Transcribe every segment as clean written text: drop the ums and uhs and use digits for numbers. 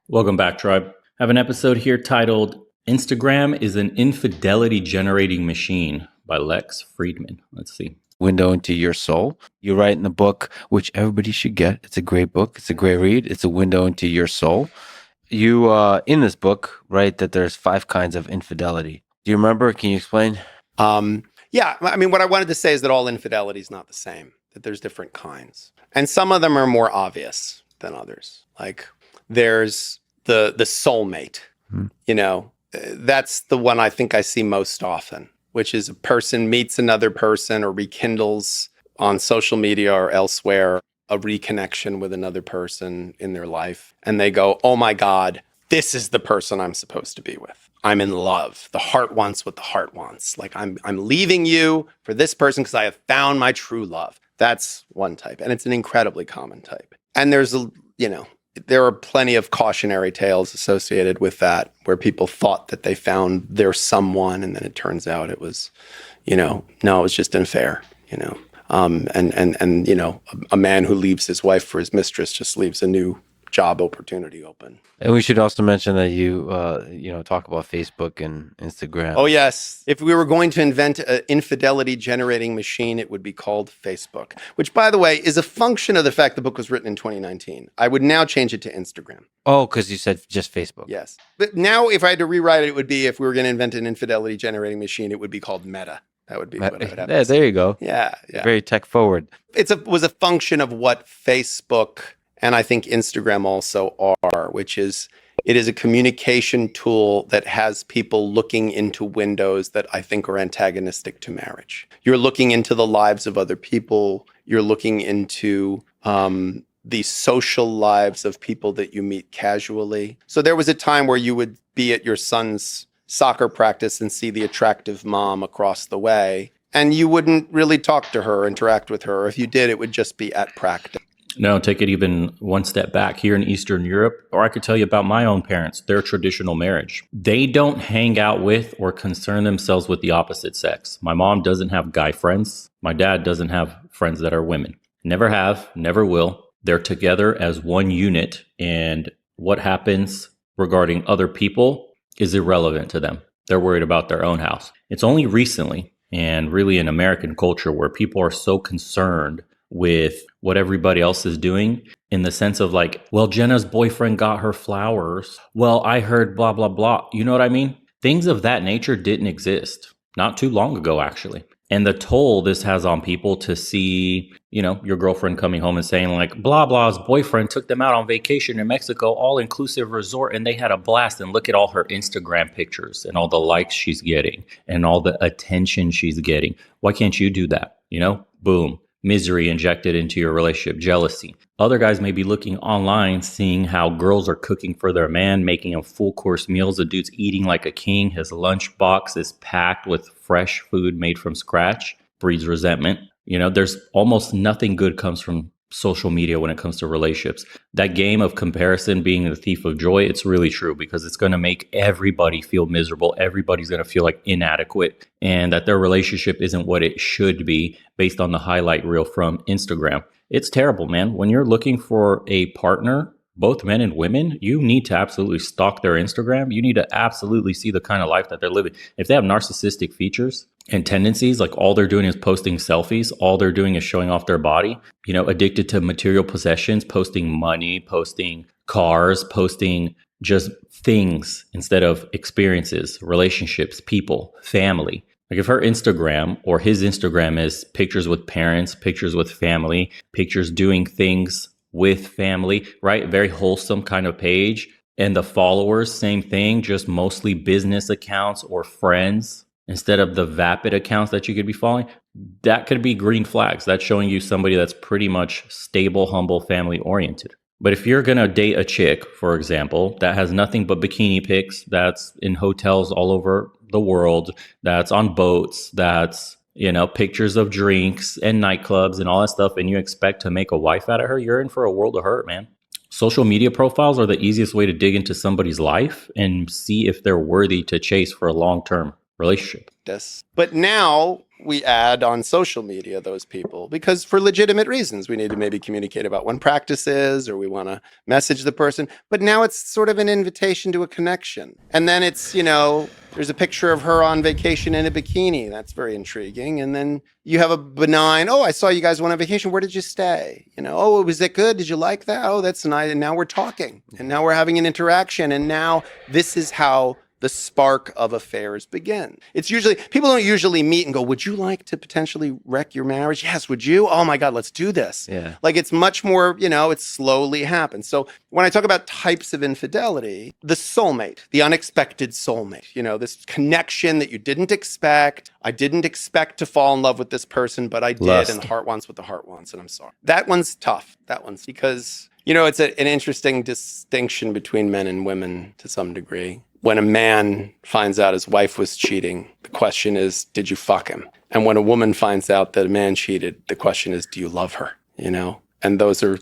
Welcome back, Tribe. I have an episode here titled Instagram is an Infidelity Generating Machine by Lex Friedman. Let's see. Window into your soul. You write in the book, which everybody should get. It's a great book. It's a great read. It's a window into your soul. You, in this book, write that there's 5 kinds of infidelity. Do you remember? Can you explain? Yeah, I mean, what I wanted to say is that all infidelity is not the same, that there's different kinds. And some of them are more obvious than others. Like there's the soulmate, that's the one I think I see most often, which is a person meets another person or rekindles on social media or elsewhere a reconnection with another person in their life. And they go, oh my God, this is the person I'm supposed to be with. I'm in love. The heart wants what the heart wants. Like I'm leaving you for this person because I have found my true love. That's one type. And it's an incredibly common type. And there are plenty of cautionary tales associated with that, where people thought that they found their someone, and then it turns out it was, no, it was just unfair, a man who leaves his wife for his mistress just leaves a new job opportunity open. And we should also mention that you talk about Facebook and Instagram. Oh, yes. If we were going to invent an infidelity generating machine, it would be called Facebook, which, by the way, is a function of the fact the book was written in 2019. I would now change it to Instagram. Oh, because you said just Facebook. Yes. But now if I had to rewrite it, it would be, if we were going to invent an infidelity generating machine, it would be called Meta. That would be what I would have. Yeah, there you go. Yeah. Very tech forward. It was a function of what Facebook and I think Instagram also are, which is it is a communication tool that has people looking into windows that I think are antagonistic to marriage. You're looking into the lives of other people. You're looking into the social lives of people that you meet casually. So there was a time where you would be at your son's soccer practice and see the attractive mom across the way, and you wouldn't really talk to her, interact with her. Or if you did, it would just be at practice. No, take it even one step back. Here in Eastern Europe, or I could tell you about my own parents, their traditional marriage. They don't hang out with or concern themselves with the opposite sex. My mom doesn't have guy friends. My dad doesn't have friends that are women. Never have, never will. They're together as one unit, and what happens regarding other people is irrelevant to them. They're worried about their own house. It's only recently, and really in American culture, where people are so concerned with what everybody else is doing, in the sense of like, well, Jenna's boyfriend got her flowers. Well, I heard blah, blah, blah. You know what I mean? Things of that nature didn't exist not too long ago, actually. And the toll this has on people to see, your girlfriend coming home and saying like, blah, blah's boyfriend took them out on vacation in Mexico, all-inclusive resort, and they had a blast. And look at all her Instagram pictures and all the likes she's getting and all the attention she's getting. Why can't you do that? Boom. Misery injected into your relationship, jealousy. Other guys may be looking online, seeing how girls are cooking for their man, making him full course meals. The dude's eating like a king. His lunchbox is packed with fresh food made from scratch. Breeds resentment. There's almost nothing good comes from social media when it comes to relationships. That game of comparison being the thief of joy, it's really true, because it's going to make everybody feel miserable. Everybody's going to feel like inadequate, and that their relationship isn't what it should be based on the highlight reel from Instagram. It's terrible, man. When you're looking for a partner, both men and women, you need to absolutely stalk their Instagram. You need to absolutely see the kind of life that they're living. If they have narcissistic features and tendencies, like all they're doing is posting selfies, all they're doing is showing off their body, addicted to material possessions, posting money, posting cars, posting just things instead of experiences, relationships, people, family. Like if her Instagram or his Instagram is pictures with parents, pictures with family, pictures doing things with family, right? Very wholesome kind of page. And the followers, same thing, just mostly business accounts or friends instead of the vapid accounts that you could be following. That could be green flags. That's showing you somebody that's pretty much stable, humble, family oriented. But if you're going to date a chick, for example, that has nothing but bikini pics, that's in hotels all over the world, that's on boats, that's pictures of drinks and nightclubs and all that stuff, and you expect to make a wife out of her, you're in for a world of hurt, man. Social media profiles are the easiest way to dig into somebody's life and see if they're worthy to chase for a long term. relationship. This. But now we add on social media those people because for legitimate reasons, we need to maybe communicate about when practice is, or we want to message the person. But now it's sort of an invitation to a connection. And then it's, there's a picture of her on vacation in a bikini. That's very intriguing. And then you have a benign, I saw you guys went on vacation. Where did you stay? Was it good? Did you like that? Oh, that's nice. And now we're talking and now we're having an interaction. And now this is how the spark of affairs begin. It's usually, people don't usually meet and go, would you like to potentially wreck your marriage? Yes, would you? Oh my God, let's do this. Yeah. Like it's much more, it slowly happens. So when I talk about types of infidelity, the soulmate, the unexpected soulmate, this connection that you didn't expect. I didn't expect to fall in love with this person, but I did. Lust. And the heart wants what the heart wants. And I'm sorry. That one's tough. That one's because, it's an interesting distinction between men and women to some degree. When a man finds out his wife was cheating, the question is, did you fuck him? And when a woman finds out that a man cheated, the question is, do you love her? And those are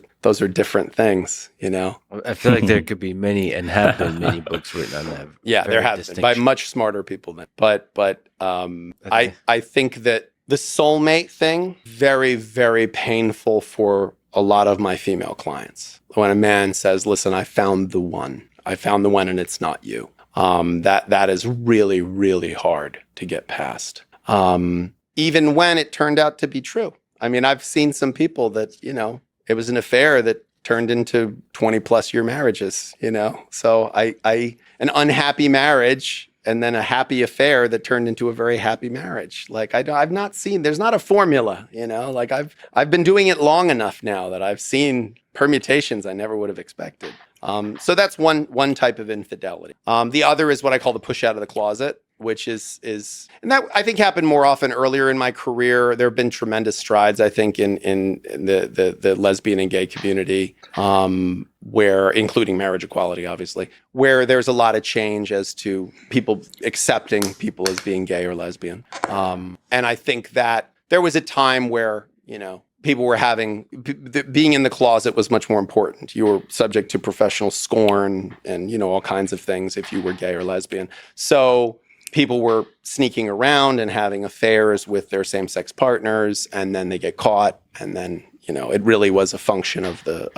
different things, I feel like there could be many and have been many books written on that. Yeah, there have been by much smarter people than. But okay. I think that the soulmate thing, very, very painful for a lot of my female clients. When a man says, listen, I found the one and it's not you. That is really, really hard to get past. Even when it turned out to be true. I mean, I've seen some people that, it was an affair that turned into 20 plus year marriages, So an unhappy marriage and then a happy affair that turned into a very happy marriage. Like I've not seen, there's not a formula, like I've been doing it long enough now that I've seen permutations I never would have expected. So that's one type of infidelity. The other is what I call the push out of the closet, which is and that I think happened more often earlier in my career. There have been tremendous strides, I think, in the lesbian and gay community, where, including marriage equality, obviously, where there's a lot of change as to people accepting people as being gay or lesbian. And I think that there was a time where, people were being in the closet was much more important. You were subject to professional scorn and, all kinds of things if you were gay or lesbian. So people were sneaking around and having affairs with their same-sex partners, and then they get caught. And then, it really was a function of the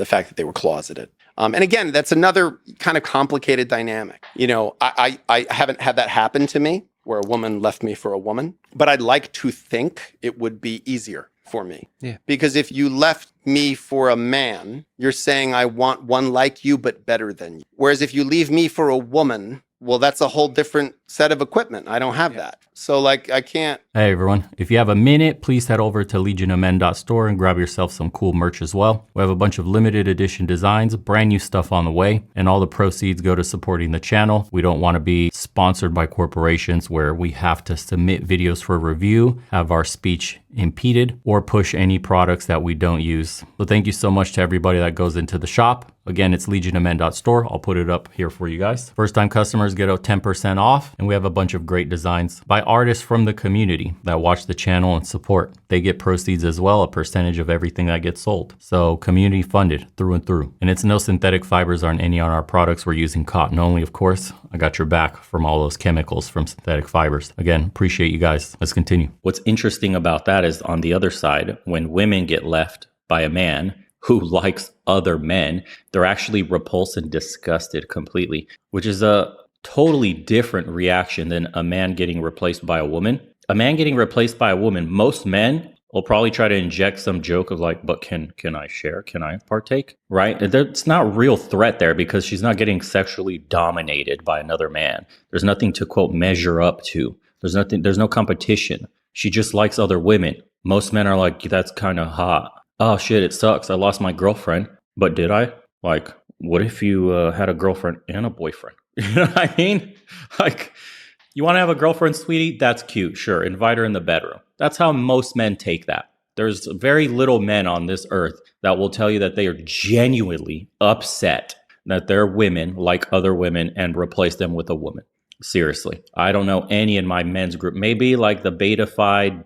fact that they were closeted. And again, that's another kind of complicated dynamic. I haven't had that happen to me, where a woman left me for a woman, but I'd like to think it would be easier for me. Yeah. Because if you left me for a man, you're saying I want one like you, but better than you. Whereas if you leave me for a woman, well, that's a whole different set of equipment. I don't have that. So I can't. Hey, everyone. If you have a minute, please head over to legionofmen.store and grab yourself some cool merch as well. We have a bunch of limited edition designs, brand new stuff on the way, and all the proceeds go to supporting the channel. We don't want to be sponsored by corporations where we have to submit videos for review, have our speech impeded, or push any products that we don't use. So thank you so much to everybody that goes into the shop. Again, it's legionofmen.store. I'll put it up here for you guys. First time customers get a 10% off, and we have a bunch of great designs by artists from the community that watch the channel and support. They get proceeds as well, a percentage of everything that gets sold. So community funded through and through. And it's no synthetic fibers on any on our products. We're using cotton only, of course. I got your back from all those chemicals from synthetic fibers. Again, appreciate you guys. Let's continue. What's interesting about that is on the other side, when women get left by a man who likes other men, they're actually repulsed and disgusted completely, which is a totally different reaction than a man getting replaced by a woman. A man getting replaced by a woman, most men will probably try to inject some joke of like, but can I share? Can I partake? Right? It's not real threat there because she's not getting sexually dominated by another man. There's nothing to, quote, measure up to. There's no competition. She just likes other women. Most men are like, that's kind of hot. Oh shit, it sucks. I lost my girlfriend. But did I? Like, what if you had a girlfriend and a boyfriend? You know what I mean? Like, you want to have a girlfriend, sweetie? That's cute. Sure. Invite her in the bedroom. That's how most men take that. There's very little men on this earth that will tell you that they are genuinely upset that their women like other women and replace them with a woman. Seriously. I don't know any in my men's group. Maybe like the beta-fied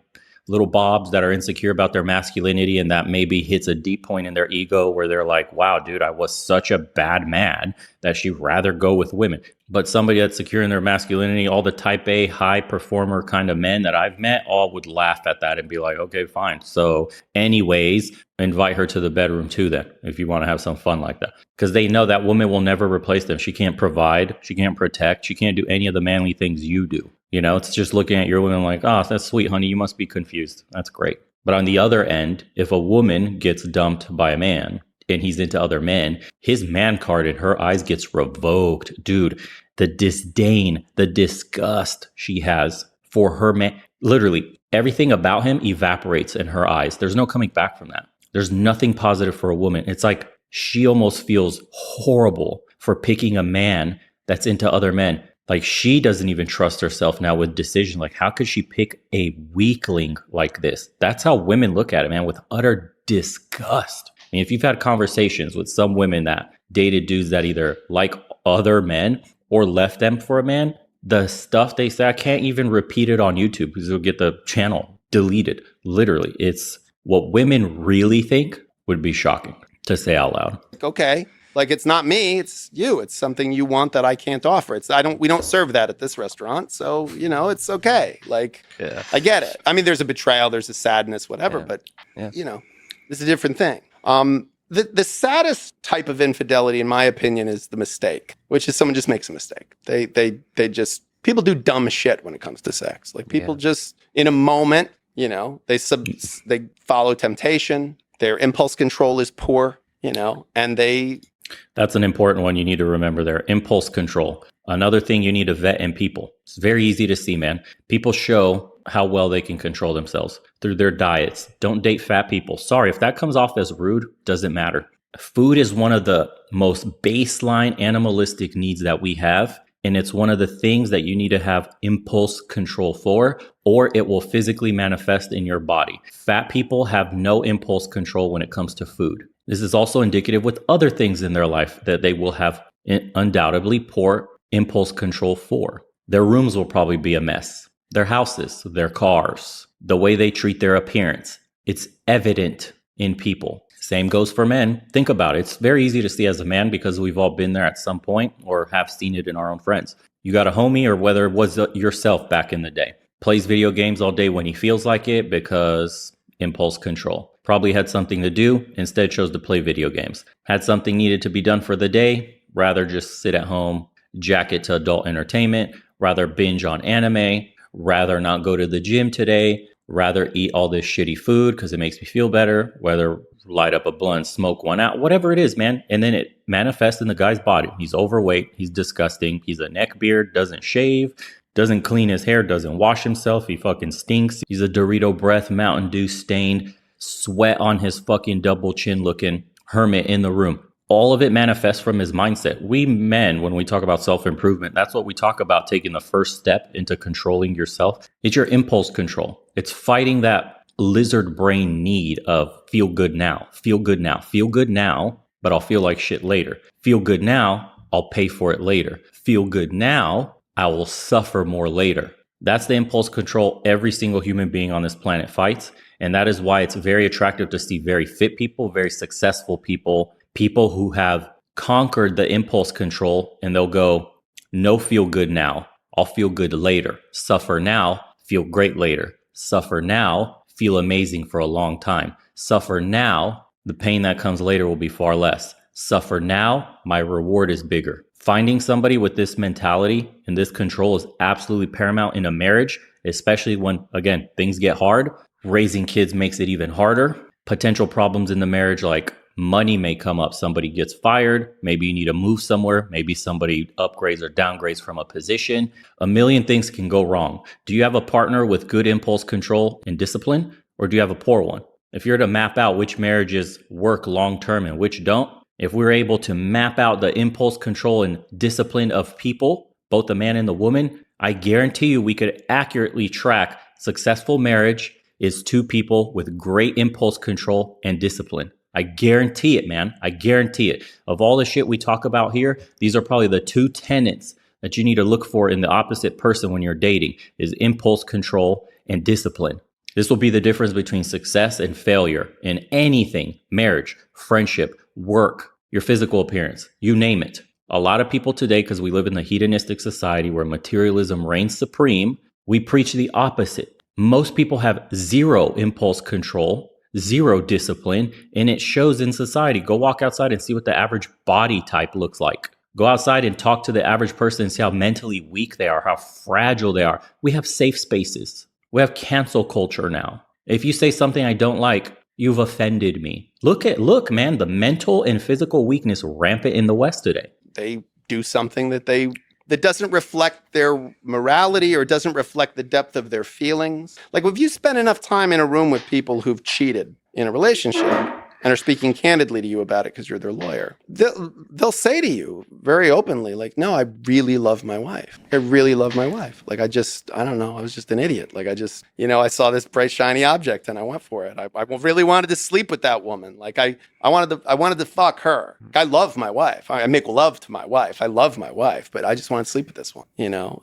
little bobs that are insecure about their masculinity, and that maybe hits a deep point in their ego where they're like, wow, dude, I was such a bad man that she'd rather go with women. But somebody that's secure in their masculinity, all the type A high performer kind of men that I've met all would laugh at that and be like, okay, fine. So anyways, invite her to the bedroom too then, if you want to have some fun like that. Because they know that woman will never replace them. She can't provide, she can't protect, she can't do any of the manly things you do. You know, it's just looking at your woman like, oh, that's sweet, honey. You must be confused. That's great. But on the other end, if a woman gets dumped by a man and he's into other men, his man card in her eyes gets revoked. Dude, the disdain, the disgust she has for her man, literally everything about him evaporates in her eyes. There's no coming back from that. There's nothing positive for a woman. It's like she almost feels horrible for picking a man that's into other men. Like she doesn't even trust herself now with decisions. Like how could she pick a weakling like this? That's how women look at it, man, with utter disgust. I mean, if you've had conversations with some women that dated dudes that either like other men or left them for a man, the stuff they say, I can't even repeat it on YouTube because it'll get the channel deleted. Literally, it's what women really think would be shocking to say out loud. Okay. Like it's not me, it's you. It's something you want that I can't offer. We don't serve that at this restaurant. So, you know, it's okay. Like, yeah. I get it. I mean, there's a betrayal, there's a sadness, whatever, but you know, it's a different thing. The saddest type of infidelity, in my opinion, is the mistake, which is someone just makes a mistake. They just, people do dumb shit when it comes to sex. Like people just in a moment, you know, they follow temptation, their impulse control is poor, you know, and that's an important one you need to remember there. Impulse control. Another thing you need to vet in people. It's very easy to see, man. People show how well they can control themselves through their diets. Don't date fat people. Sorry, if that comes off as rude, doesn't matter. Food is one of the most baseline animalistic needs that we have. And it's one of the things that you need to have impulse control for, or it will physically manifest in your body. Fat people have no impulse control when it comes to food. This is also indicative with other things in their life that they will have undoubtedly poor impulse control for. Their rooms will probably be a mess. Their houses, their cars, the way they treat their appearance. It's evident in people. Same goes for men. Think about it. It's very easy to see as a man because we've all been there at some point or have seen it in our own friends. You got a homie, or whether it was yourself back in the day, plays video games all day when he feels like it because impulse control. Probably had something to do, instead chose to play video games. Had something needed to be done for the day, rather just sit at home, jack it to adult entertainment, rather binge on anime, rather not go to the gym today, rather eat all this shitty food because it makes me feel better, whether light up a blunt, smoke one out, whatever it is, man. And then it manifests in the guy's body. He's overweight, he's disgusting, he's a neck beard, doesn't shave, doesn't clean his hair, doesn't wash himself, he fucking stinks. He's a Dorito breath, Mountain Dew stained, sweat on his fucking double chin looking hermit in the room. All of it manifests from his mindset. We men, when we talk about self-improvement, that's what we talk about, taking the first step into controlling yourself. It's your impulse control. It's fighting that lizard brain need of feel good now, feel good now, feel good now, but I'll feel like shit later. Feel good now, I'll pay for it later. Feel good now, I will suffer more later. That's the impulse control every single human being on this planet fights. And that is why it's very attractive to see very fit people, very successful people, people who have conquered the impulse control, and they'll go, no feel good now, I'll feel good later. Suffer now, feel great later. Suffer now, feel amazing for a long time. Suffer now, the pain that comes later will be far less. Suffer now, my reward is bigger. Finding somebody with this mentality and this control is absolutely paramount in a marriage, especially when, again, things get hard. Raising kids makes it even harder. Potential problems in the marriage, like money may come up. Somebody gets fired. Maybe you need to move somewhere. Maybe somebody upgrades or downgrades from a position. A million things can go wrong. Do you have a partner with good impulse control and discipline, or do you have a poor one? If you're to map out which marriages work long-term and which don't, if we're able to map out the impulse control and discipline of people, both the man and the woman, I guarantee you we could accurately track successful marriage is two people with great impulse control and discipline. I guarantee it, man. I guarantee it. Of all the shit we talk about here, these are probably the two tenets that you need to look for in the opposite person when you're dating is impulse control and discipline. This will be the difference between success and failure in anything: marriage, friendship, work, your physical appearance, you name it. A lot of people today, because we live in a hedonistic society where materialism reigns supreme, we preach the opposite. Most people have zero impulse control, zero discipline, and it shows in society. Go walk outside and see what the average body type looks like. Go outside and talk to the average person and see how mentally weak they are, how fragile they are. We have safe spaces. We have cancel culture now. If you say something I don't like, you've offended me. Look, man, the mental and physical weakness rampant in the West today. They do something that doesn't reflect their morality or doesn't reflect the depth of their feelings. Like if you spend enough time in a room with people who've cheated in a relationship and are speaking candidly to you about it because you're their lawyer, they'll say to you very openly, like, no, I really love my wife. I really love my wife. Like, I don't know, I was just an idiot. Like, I saw this bright, shiny object and I went for it. I really wanted to sleep with that woman. Like, I wanted to fuck her. I love my wife. I make love to my wife. I love my wife, but I just want to sleep with this one,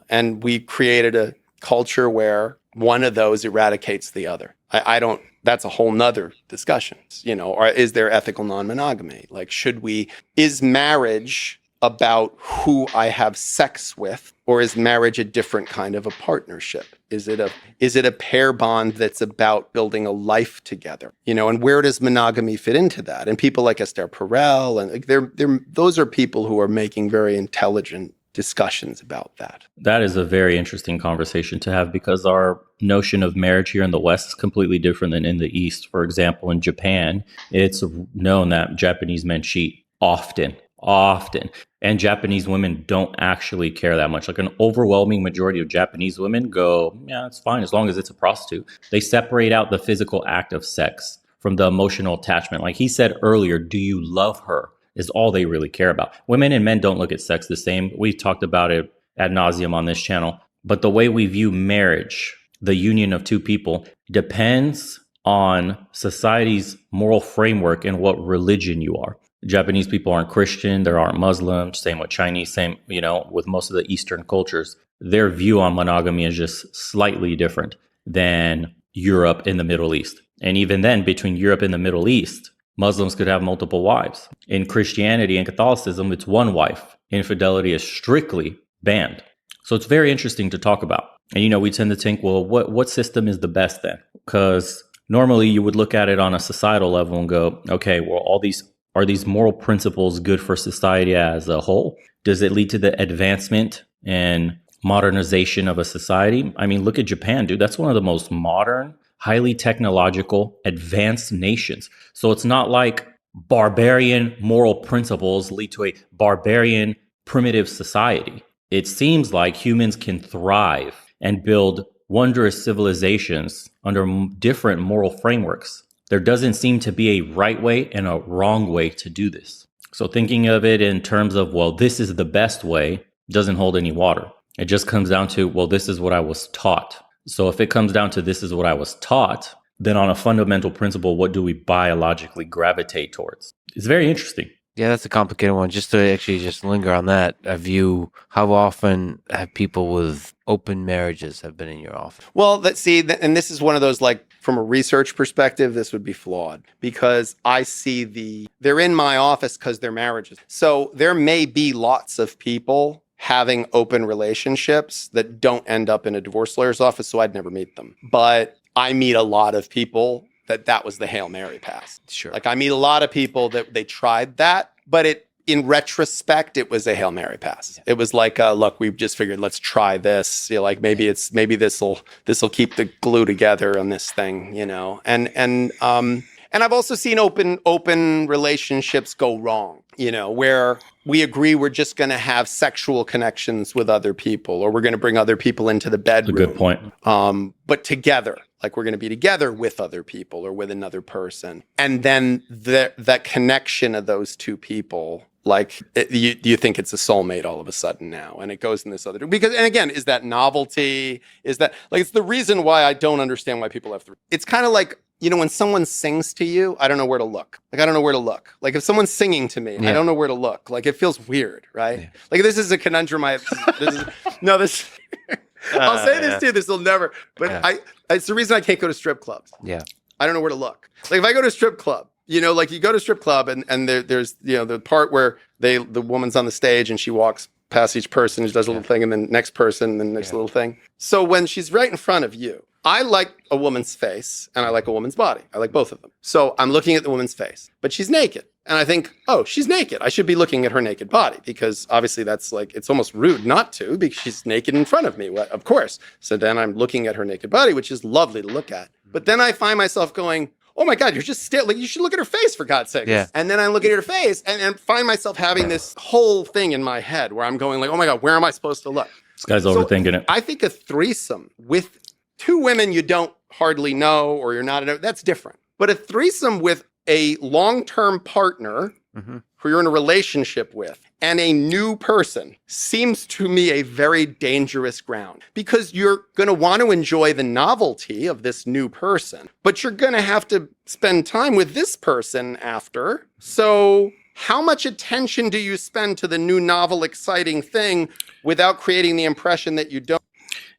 And we created a culture where one of those eradicates the other. That's a whole nother discussion, or is there ethical non-monogamy? Like, is marriage about who I have sex with, or is marriage a different kind of a partnership? Is it a pair bond that's about building a life together? And where does monogamy fit into that? And people like Esther Perel, and those are people who are making very intelligent discussions about that. That is a very interesting conversation to have, because our notion of marriage here in the West is completely different than in the East. For example, in Japan, it's known that Japanese men cheat often. And Japanese women don't actually care that much. Like, an overwhelming majority of Japanese women go, yeah, it's fine as long as it's a prostitute. They separate out the physical act of sex from the emotional attachment. Like he said earlier, do you love her? Is all they really care about. Women and men don't look at sex the same. We've talked about it ad nauseum on this channel. But the way we view marriage, the union of two people, depends on society's moral framework and what religion you are. Japanese people aren't Christian. There aren't Muslims. Same with Chinese. Same, with most of the Eastern cultures. Their view on monogamy is just slightly different than Europe and the Middle East. And even then, between Europe and the Middle East, Muslims could have multiple wives. In Christianity and Catholicism, it's one wife. Infidelity is strictly banned. So it's very interesting to talk about. And, we tend to think, well, what system is the best then? Because normally you would look at it on a societal level and go, okay, well, are these moral principles good for society as a whole? Does it lead to the advancement and modernization of a society? I mean, look at Japan, dude. That's one of the most modern, highly technological, advanced nations. So it's not like barbarian moral principles lead to a barbarian primitive society. It seems like humans can thrive and build wondrous civilizations under different moral frameworks. There doesn't seem to be a right way and a wrong way to do this. So thinking of it in terms of, well, this is the best way, doesn't hold any water. It just comes down to, well, this is what I was taught. So if it comes down to this is what I was taught, then on a fundamental principle, what do we biologically gravitate towards? It's very interesting. Yeah, that's a complicated one. Just to actually just linger on that, how often have people with open marriages have been in your office? Well, and this is one of those, like, from a research perspective, this would be flawed, because I see they're in my office because they're marriages. So there may be lots of people having open relationships that don't end up in a divorce lawyer's office, so I'd never meet them. But I meet a lot of people that was the Hail Mary pass. Sure. Like, I meet a lot of people that they tried that, but in retrospect, it was a Hail Mary pass. Yeah. It was like, look, we've just figured, let's try this. Like, maybe this will keep the glue together on this thing, And I've also seen open relationships go wrong, where we agree we're just going to have sexual connections with other people, or we're going to bring other people into the bedroom. That's a good point. But together, like, we're going to be together with other people or with another person. And then that connection of those two people, like, you think it's a soulmate all of a sudden now, and it goes in this other, because, and again, is that novelty? Is that, like, it's the reason why I don't understand why people have three. It's kind of like, when someone sings to you, I don't know where to look. Like, I don't know where to look. Like, if someone's singing to me, I don't know where to look. Like, it feels weird, right? Yeah. Like, this is a conundrum I'll say this too. This will never. But Yeah. it's the reason I can't go to strip clubs. Yeah. I don't know where to look. Like if I go to a strip club, like you go to a strip club and there's the part where the woman's on the stage and she walks past each person, she does a little thing, and then next person, and then next little thing. So when she's right in front of you, I like a woman's face and I like a woman's body. I like both of them. So I'm looking at the woman's face, but she's naked. And I think, oh, she's naked. I should be looking at her naked body because obviously that's like, it's almost rude not to because she's naked in front of me. Well, of course. So then I'm looking at her naked body, which is lovely to look at. But then I find myself going, oh my God, you're just still like, you should look at her face for God's sake. Yeah. And then I look at her face and find myself having this whole thing in my head where I'm going like, oh my God, where am I supposed to look? This guy's overthinking it. I think a threesome with two women you don't hardly know or you're not, that's different. But a threesome with a long-term partner who you're in a relationship with and a new person seems to me a very dangerous ground because you're going to want to enjoy the novelty of this new person, but you're going to have to spend time with this person after. So how much attention do you spend to the new novel, exciting thing without creating the impression that you don't?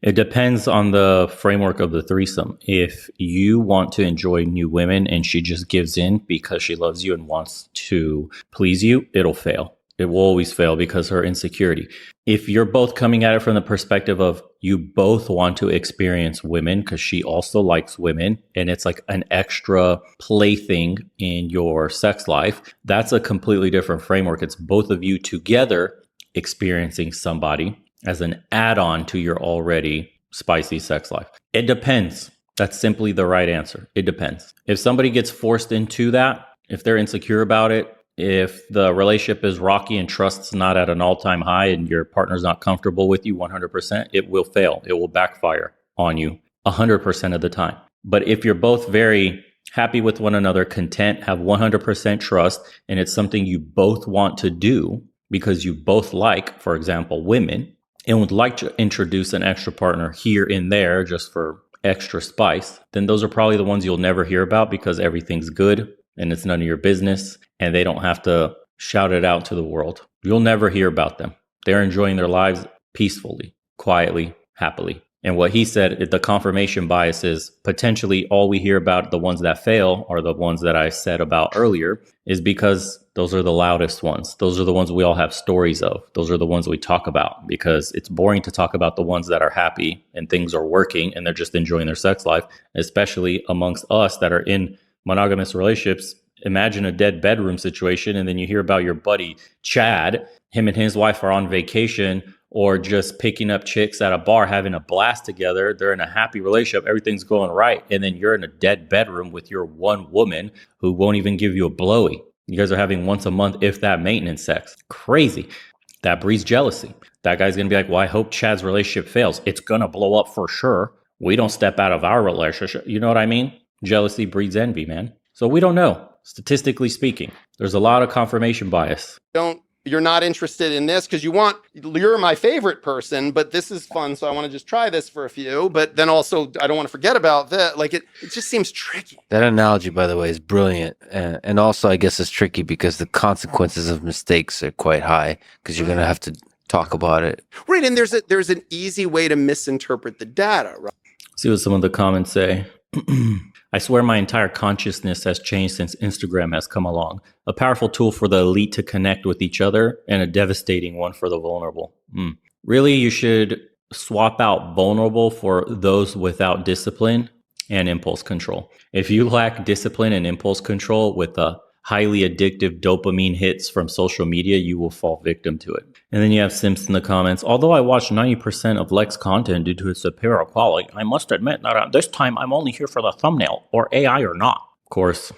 It depends on the framework of the threesome. If you want to enjoy new women and she just gives in because she loves you and wants to please you, it'll fail. It will always fail because her insecurity. If you're both coming at it from the perspective of you both want to experience women because she also likes women and it's like an extra plaything in your sex life, that's a completely different framework. It's both of you together experiencing somebody as an add-on to your already spicy sex life. It depends. That's simply the right answer. It depends. If somebody gets forced into that, if they're insecure about it, if the relationship is rocky and trust's not at an all-time high and your partner's not comfortable with you 100%, it will fail. It will backfire on you 100% of the time. But if you're both very happy with one another, content, have 100% trust, and it's something you both want to do because you both like, for example, women, and would like to introduce an extra partner here and there just for extra spice, then those are probably the ones you'll never hear about because everything's good and it's none of your business and they don't have to shout it out to the world. You'll never hear about them. They're enjoying their lives peacefully, quietly, happily. And what he said, the confirmation bias is potentially all we hear about the ones that fail are the ones that I said about earlier is because those are the loudest ones. Those are the ones we all have stories of. Those are the ones we talk about because it's boring to talk about the ones that are happy and things are working and they're just enjoying their sex life, especially amongst us that are in monogamous relationships. Imagine a dead bedroom situation and then you hear about your buddy Chad, him and his wife are on vacation or just picking up chicks at a bar, having a blast together. They're in a happy relationship. Everything's going right. And then you're in a dead bedroom with your one woman who won't even give you a blowy. You guys are having once a month, if that, maintenance sex. Crazy. That breeds jealousy. That guy's going to be like, well, I hope Chad's relationship fails. It's going to blow up for sure. We don't step out of our relationship. You know what I mean? Jealousy breeds envy, man. So we don't know. Statistically speaking, there's a lot of confirmation bias. You're not interested in this because you're my favorite person, but this is fun. So I want to just try this for a few, but then also I don't want to forget about that. Like it just seems tricky. That analogy, by the way, is brilliant. And also I guess it's tricky because the consequences of mistakes are quite high because you're going to have to talk about it. Right. And there's an easy way to misinterpret the data, right? See what some of the comments say. I swear my entire consciousness has changed since Instagram has come along. A powerful tool for the elite to connect with each other and a devastating one for the vulnerable. Really, you should swap out vulnerable for those without discipline and impulse control. If you lack discipline and impulse control with the highly addictive dopamine hits from social media, you will fall victim to it. And then you have Simps in the comments. Although I watch 90% of Lex content due to its superior quality, I must admit that this time I'm only here for the thumbnail, or AI or not. Of course,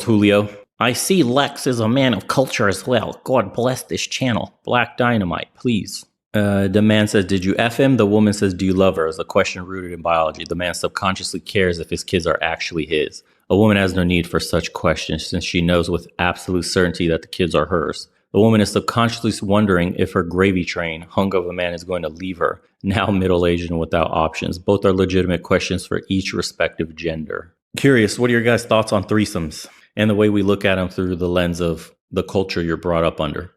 Julio. I see Lex is a man of culture as well. God bless this channel. Black Dynamite, please. The man says, did you F him? The woman says, do you love her? Is a question rooted in biology. The man subconsciously cares if his kids are actually his. A woman has no need for such questions since she knows with absolute certainty that the kids are hers. The woman is subconsciously wondering if her gravy train, hunk of a man, is going to leave her, now middle-aged and without options. Both are legitimate questions for each respective gender. Curious, what are your guys' thoughts on threesomes and the way we look at them through the lens of the culture you're brought up under?